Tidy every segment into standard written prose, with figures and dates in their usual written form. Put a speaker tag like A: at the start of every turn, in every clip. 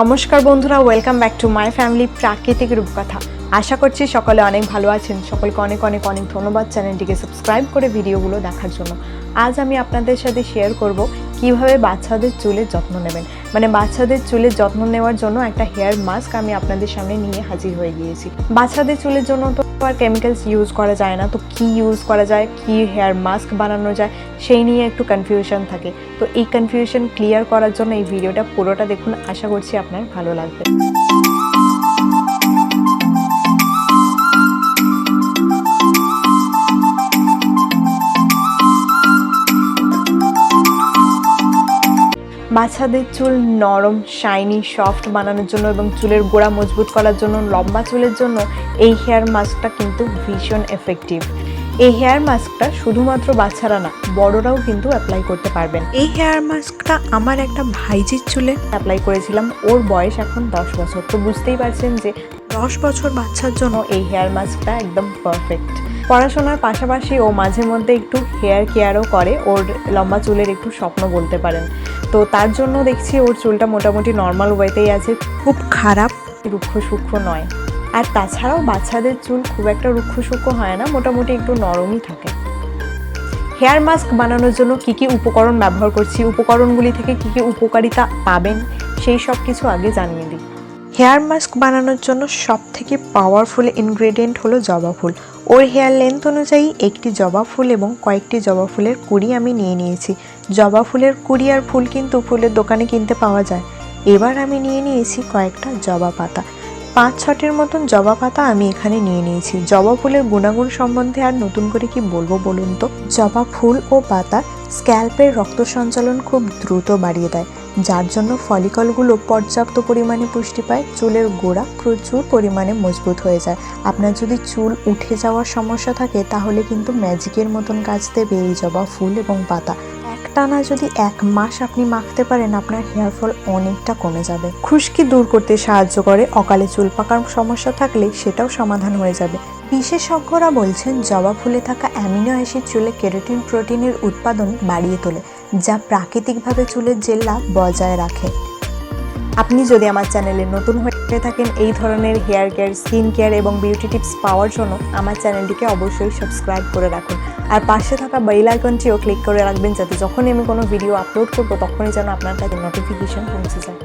A: নমস্কার বন্ধুরা, welcome back to my family প্রাকৃতিক রূপকথা। আশা করছি সকলে অনেক ভালো আছেন। সকলকে অনেক অনেক অনেক ধন্যবাদ চ্যানেলটিকে সাবস্ক্রাইব করে ভিডিওগুলো দেখার জন্য। আজ আমি আপনাদের সাথে শেয়ার করব কিভাবে বাচ্চাদের চুলের যত্ন নেবেন। মানে বাচ্চাদের চুলের যত্ন নেওয়ার জন্য একটা হেয়ার মাস্ক আমি আপনাদের সামনে নিয়ে হাজির হয়ে গিয়েছি। বাচ্চাদের চুলের জন্য তো আর কেমিক্যালস ইউজ করা যায় না, তো কি ইউজ করা যায়, কি হেয়ার মাস্ক বানানো যায় সেই নিয়ে একটু কনফিউশন থাকে। তো এই কনফিউশন ক্লিয়ার করার জন্য এই ভিডিওটা পুরোটা দেখুন, আশা করছি আপনার ভালো লাগবে। বাচ্চাদের চুল নরম, শাইনি, সফট বানানোর জন্য এবং চুলের গোড়া মজবুত করার জন্য, লম্বা চুলের জন্য এই হেয়ার মাস্কটা কিন্তু ভীষণ এফেক্টিভ। এই হেয়ার মাস্কটা শুধুমাত্র বাচ্চারা না, বড়রাও কিন্তু অ্যাপ্লাই করতে পারবেন। এই হেয়ার মাস্কটা আমার একটা ভাইজির চুলে অ্যাপ্লাই করেছিলাম। ওর বয়স এখন 10 বছর। তো বুঝতেই পারছেন যে 10 বছর বাচ্চার জন্য এই হেয়ার মাস্কটা একদম পারফেক্ট। পড়াশোনার পাশাপাশি ও মাঝে মধ্যে একটু হেয়ার কেয়ারও করে, ওর লম্বা চুলের একটু স্বপ্ন বলতে পারেন। তো তার জন্য দেখছি ওর চুলটা মোটামুটি নর্মাল ওয়েতেই আছে, খুব খারাপ রুক্ষ সূক্ষ্ম নয়। আর তাছাড়াও বাচ্চাদের চুল খুব একটা রুক্ষ সূক্ষ্ম হয় না, মোটামুটি একটু নরমই থাকে। হেয়ার মাস্ক বানানোর জন্য কী কী উপকরণ ব্যবহার করছি, উপকরণগুলি থেকে কী কী উপকারিতা পাবেন সেই সব কিছু আগে জানিয়ে দিই। হেয়ার মাস্ক বানানোর জন্য সবথেকে পাওয়ারফুল ইনগ্রেডিয়েন্ট হলো জবা ফুল। ওর হেয়ার লেন্থ অনুযায়ী একটি জবা ফুল এবং কয়েকটি জবা ফুলের কুড়ি আমি নিয়ে নিয়েছি। জবা ফুলের কুড়ি আর ফুল কিন্তু ফুলের দোকানে কিনতে পাওয়া যায়। এবার আমি নিয়ে নিয়েছি কয়েকটা জবা পাতা, 5-6টির মতন জবা পাতা আমি এখানে নিয়ে নিয়েছি। জবা ফুলের গুণাগুণ সম্বন্ধে আর নতুন করে কি বলবো বলুন তো। জবা ফুল ও পাতা স্ক্যাল্পের রক্ত সঞ্চালন খুব দ্রুত বাড়িয়ে দেয়, যার জন্য ফলিকলগুলো পর্যাপ্ত পরিমাণে পুষ্টি পায়, চুলের গোড়া প্রচুর পরিমাণে মজবুত হয়ে যায়। আপনার যদি চুল উঠে যাওয়ার সমস্যা থাকে তাহলে কিন্তু ম্যাজিকের মতন কাজ দেবে এই জবা ফুল এবং পাতা। টানা যদি 1 মাস আপনি মাখতে পারেন, আপনার হেয়ার ফল অনেকটা কমে যাবে। খুশকি দূর করতে সাহায্য করে, অকালে চুল পাকার সমস্যা থাকলে সেটাও সমাধান হয়ে যাবে। বিশেষজ্ঞরা বলছেন জবা ফুলে থাকা অ্যামিনো অ্যাসিড চুলে কেরাটিন প্রোটিনের উৎপাদন বাড়িয়ে তোলে, যা প্রাকৃতিকভাবে চুলের জেল্লা বজায় রাখে। আপনি যদি আমার চ্যানেলে নতুন হয়ে থাকেন, এই ধরনের হেয়ার কেয়ার, স্কিন কেয়ার এবং বিউটি টিপস পাওয়ার জন্য আমার চ্যানেলটিকে অবশ্যই সাবস্ক্রাইব করে রাখুন। আর পাশে থাকা বেল আইকনটিও ক্লিক করে রাখবেন, যাতে যখনই আমি কোনো ভিডিও আপলোড করবো তখনই যেন আপনার কাছে নোটিফিকেশন পৌঁছে যায়।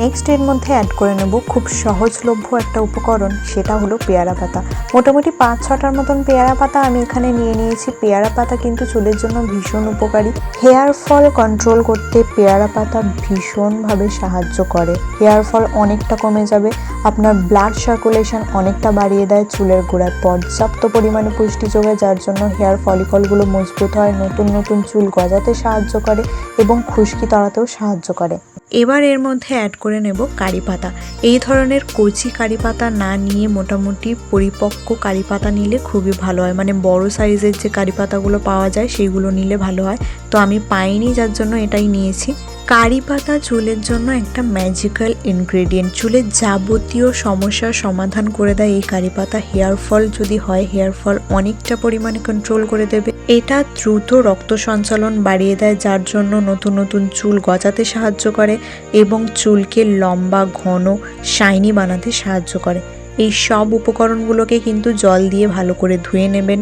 A: নেক্সট এর মধ্যে অ্যাড করে নেব খুব সহজলভ্য একটা উপকরণ, সেটা হলো পেয়ারা পাতা। মোটামুটি 5-6টার মতন পেয়ারা পাতা আমি এখানে নিয়ে নিয়েছি। পেয়ারা পাতা কিন্তু চুলের জন্য ভীষণ উপকারী। হেয়ার ফল কন্ট্রোল করতে পেয়ারা পাতা ভীষণভাবে সাহায্য করে। হেয়ার ফল অনেকটা কমে যাবে, আপনার ব্লাড সার্কুলেশন অনেকটা বাড়িয়ে দেয়, চুলের গোড়ায় পর্যাপ্ত পরিমাণে পুষ্টি যোগায়, যার জন্য হেয়ার ফলিকলগুলো মজবুত হয়, নতুন নতুন চুল গজাতে সাহায্য করে এবং খুশকি তাড়াতেও সাহায্য করে। এবার এর মধ্যে অ্যাড করে নেব কারি পাতা। এই ধরনের কচি কারি পাতা না নিয়ে মোটামুটি পরিপক্ক কারি পাতা নিলে খুবই ভালো হয়। মানে বড় সাইজের যে কারি পাতাগুলো পাওয়া যায় সেইগুলো নিলে ভালো হয়। তো আমি পাইনি, যার জন্য এটাই নিয়েছি। কারি পাতা চুলের জন্য একটা ম্যাজিক্যাল ইনগ্রেডিয়েন্ট, চুলের যাবতীয় সমস্যার সমাধান করে দেয় এই কারি পাতা। হেয়ার ফল যদি হয়, হেয়ার ফল অনেকটা পরিমাণে কন্ট্রোল করে দেবে। এটা দ্রুত রক্ত সঞ্চালন বাড়িয়ে দেয়, যার জন্য নতুন নতুন চুল গজাতে সাহায্য করে এবং চুলকে লম্বা, ঘন, শাইনি বানাতে সাহায্য করে। এই সব উপকরণগুলোকে কিন্তু জল দিয়ে ভালো করে ধুয়ে নেবেন।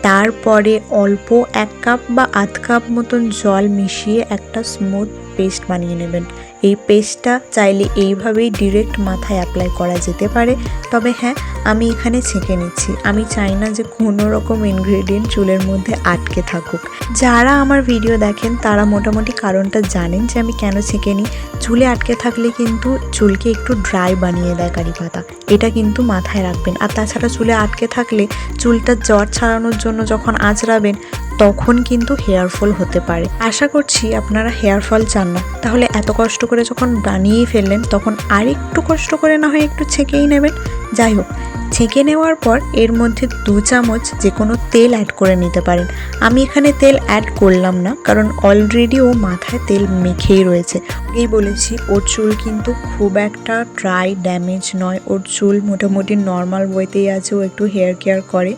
A: তারপরে অল্প 1 কাপ বা আধ কাপ মতন জল মিশিয়ে একটা স্মুথ পেস্ট বানিয়ে নেবেন। এই পেস্টটা চাইলে এইভাবেই ডিরেক্ট মাথায় অ্যাপ্লাই করা যেতে পারে, তবে হ্যাঁ, আমি এখানে ছেঁকে নিচ্ছি। আমি চাই না যে কোনো রকম ইনগ্রেডিয়েন্ট চুলের মধ্যে আটকে থাকুক। যারা আমার ভিডিও দেখেন তারা মোটামুটি কারণটা জানেন যে আমি কেন ছেঁকে নিই। চুলে আটকে থাকলে কিন্তু চুলকে একটু ড্রাই বানিয়ে দেয় কারি পাতা, এটা কিন্তু মাথায় রাখবেন। আর তাছাড়া চুলে আটকে থাকলে চুলটা জট ছাড়ানোর জন্য যখন আঁচড়াবেন তখন কিন্তু হেয়ার ফল হতে পারে। আশা করছি আপনারা হেয়ার ফল চান না, তাহলে এত কষ্ট করে যখন বানিয়েই ফেললেন তখন আর একটু কষ্ট করে না হয় একটু ছেঁকেই নেবেন। যাই হোক, ছেঁকে নেওয়ার পর এর মধ্যে 2 চামচ যে কোনো তেল অ্যাড করে নিতে পারেন। আমি এখানে তেল অ্যাড করলাম না, কারণ অলরেডি ও মাথায় তেল মেখেই রয়েছে। আগেই বলেছি ওর চুল কিন্তু খুব একটা ড্রাই, ড্যামেজ নয়। ওর চুল মোটামুটি নর্মাল ওয়েতেই আছে, ও একটু হেয়ার কেয়ার করে।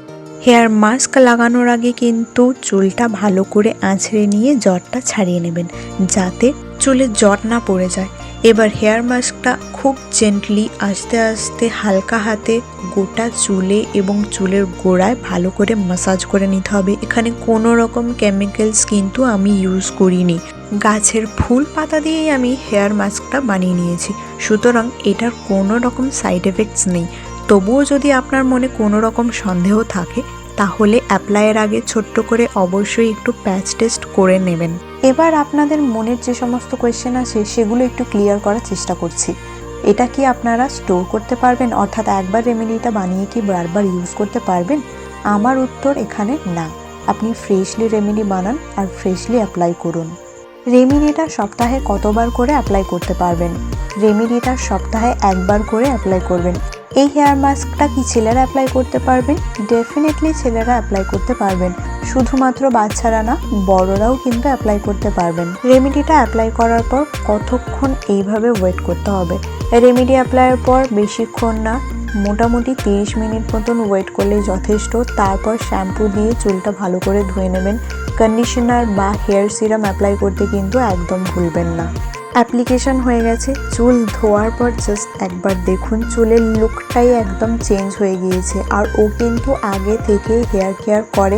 A: হেয়ার মাস্ক লাগানোর আগে কিন্তু চুলটা ভালো করে আঁচড়ে নিয়ে জটটা ছাড়িয়ে নেবেন, যাতে চুলে জট না পড়ে যায়। এবার হেয়ার মাস্কটা খুব জেন্টলি আস্তে আস্তে হালকা হাতে গোটা চুলে এবং চুলের গোড়ায় ভালো করে ম্যাসাজ করে নিতে হবে। এখানে কোনো রকম কেমিক্যালস কিন্তু আমি ইউজ করিনি, গাছের ফুল পাতা দিয়েই আমি হেয়ার মাস্কটা বানিয়ে নিয়েছি, সুতরাং এটার কোনো রকম সাইড এফেক্টস নেই। তবুও যদি আপনার মনে কোনো রকম সন্দেহ থাকে তাহলে অ্যাপ্লাইয়ের আগে ছোট্ট করে অবশ্যই একটু প্যাচ টেস্ট করে নেবেন। এবার আপনাদের মনের যে সমস্ত কোয়েশ্চেন আছে সেগুলো একটু ক্লিয়ার করার চেষ্টা করছি। এটা কি আপনারা স্টোর করতে পারবেন, অর্থাৎ একবার রেমেডিটা বানিয়ে কি বারবার ইউজ করতে পারবেন? আমার উত্তর এখানে না। আপনি ফ্রেশলি রেমেডি বানান আর ফ্রেশলি অ্যাপ্লাই করুন। রেমেডিটা সপ্তাহে কতবার করে অ্যাপ্লাই করতে পারবেন? রেমেডিটা সপ্তাহে একবার করে অ্যাপ্লাই করবেন। এই হেয়ার মাস্কটা কি ছেলেরা অ্যাপ্লাই করতে পারবেন? ডেফিনেটলি ছেলেরা অ্যাপ্লাই করতে পারবেন, শুধুমাত্র বাচ্চারা না, বড়রাও কিন্তু অ্যাপ্লাই করতে পারবেন। রেমেডিটা অ্যাপ্লাই করার পর কতক্ষণ এইভাবে ওয়েট করতে হবে? রেমেডি অ্যাপ্লাইয়ের পর বেশিক্ষণ না, মোটামুটি 30 মিনিট মতন ওয়েট করলেই যথেষ্ট। তারপর শ্যাম্পু দিয়ে চুলটা ভালো করে ধুয়ে নেবেন। কন্ডিশনার বা হেয়ার সিরাম অ্যাপ্লাই করতে কিন্তু একদম ভুলবেন না। অ্যাপ্লিকেশন হয়ে গেছে, চুল ধোয়ার পর জাস্ট একবার দেখুন চুলের লুকটাই একদম চেঞ্জ হয়ে গিয়েছে। আর ও কিন্তু আগে থেকে হেয়ার কেয়ার করে,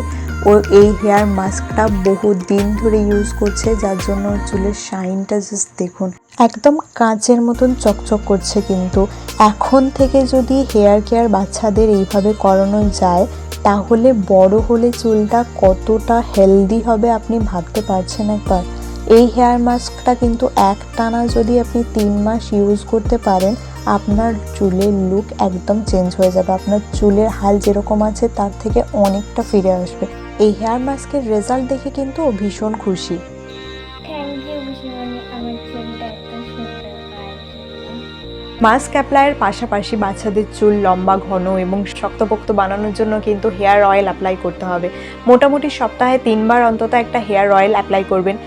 A: ও এই হেয়ার মাস্কটা বহু দিন ধরে ইউজ করছে, যার জন্য চুলের শাইনটা জাস্ট দেখুন, একদম কাঁচের মতন চকচক করছে। কিন্তু এখন থেকে যদি হেয়ার কেয়ার বাচ্চাদের এইভাবে করানো যায় তাহলে বড় হলে চুলটা কতটা হেলদি হবে আপনি ভাবতে পারছেন একবার। এই হেয়ার মাস্কটা কিন্তু একটানা যদি আপনি 3 মাস ইউজ করতে পারেন, আপনার চুলের লুক একদম চেঞ্জ হয়ে যাবে। আপনার চুলের হাল যেরকম আছে তার থেকে অনেকটা ফিরে আসবে। এই হেয়ার মাস্কের রেজাল্ট দেখে কিন্তু ও ভীষণ খুশি। মাস্ক অ্যাপ্লাইয়ের পাশাপাশি বাচ্চাদের চুল লম্বা, ঘন এবং শক্তপোক্ত বানানোর জন্য কিন্তু হেয়ার অয়েল অ্যাপ্লাই করতে হবে। মোটামুটি সপ্তাহে 3 বার অন্তত একটা হেয়ার অয়েল অ্যাপ্লাই করবেন।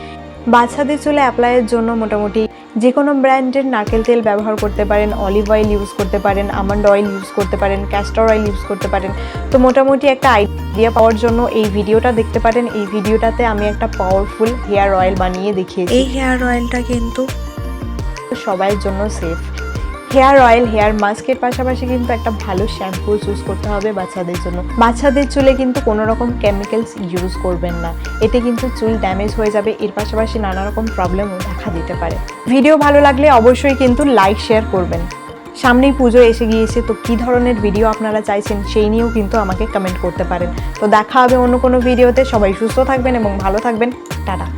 A: বাচ্চাদের চুলে অ্যাপ্লাইয়ের জন্য মোটামুটি যে কোনো ব্র্যান্ডের নারকেল তেল ব্যবহার করতে পারেন, অলিভ অয়েল ইউজ করতে পারেন, আমন্ড অয়েল ইউজ করতে পারেন, ক্যাস্টর অয়েল ইউজ করতে পারেন। তো মোটামুটি একটা আইডিয়া পাওয়ার জন্য এই ভিডিওটা দেখতে পারেন। এই ভিডিওটাতে আমি একটা পাওয়ারফুল হেয়ার অয়েল বানিয়ে দেখিয়েছি। এই হেয়ার অয়েলটা কিন্তু সবার জন্য সেফ। হেয়ার অয়েল, হেয়ার মাস্কের পাশাপাশি কিন্তু একটা ভালো শ্যাম্পু চুজ করতে হবে বাচ্চাদের জন্য। বাচ্চাদের চুলে কিন্তু কোনো রকম কেমিক্যালস ইউজ করবেন না, এতে কিন্তু চুল ড্যামেজ হয়ে যাবে। এর পাশাপাশি নানা রকম প্রবলেমও দেখা দিতে পারে। ভিডিও ভালো লাগলে অবশ্যই কিন্তু লাইক শেয়ার করবেন। সামনেই পুজো এসে গিয়েছে, তো কী ধরনের ভিডিও আপনারা চাইছেন সেই নিয়েও কিন্তু আমাকে কমেন্ট করতে পারেন। তো দেখা হবে অন্য কোনো ভিডিওতে। সবাই সুস্থ থাকবেন এবং ভালো থাকবেন। টাটা।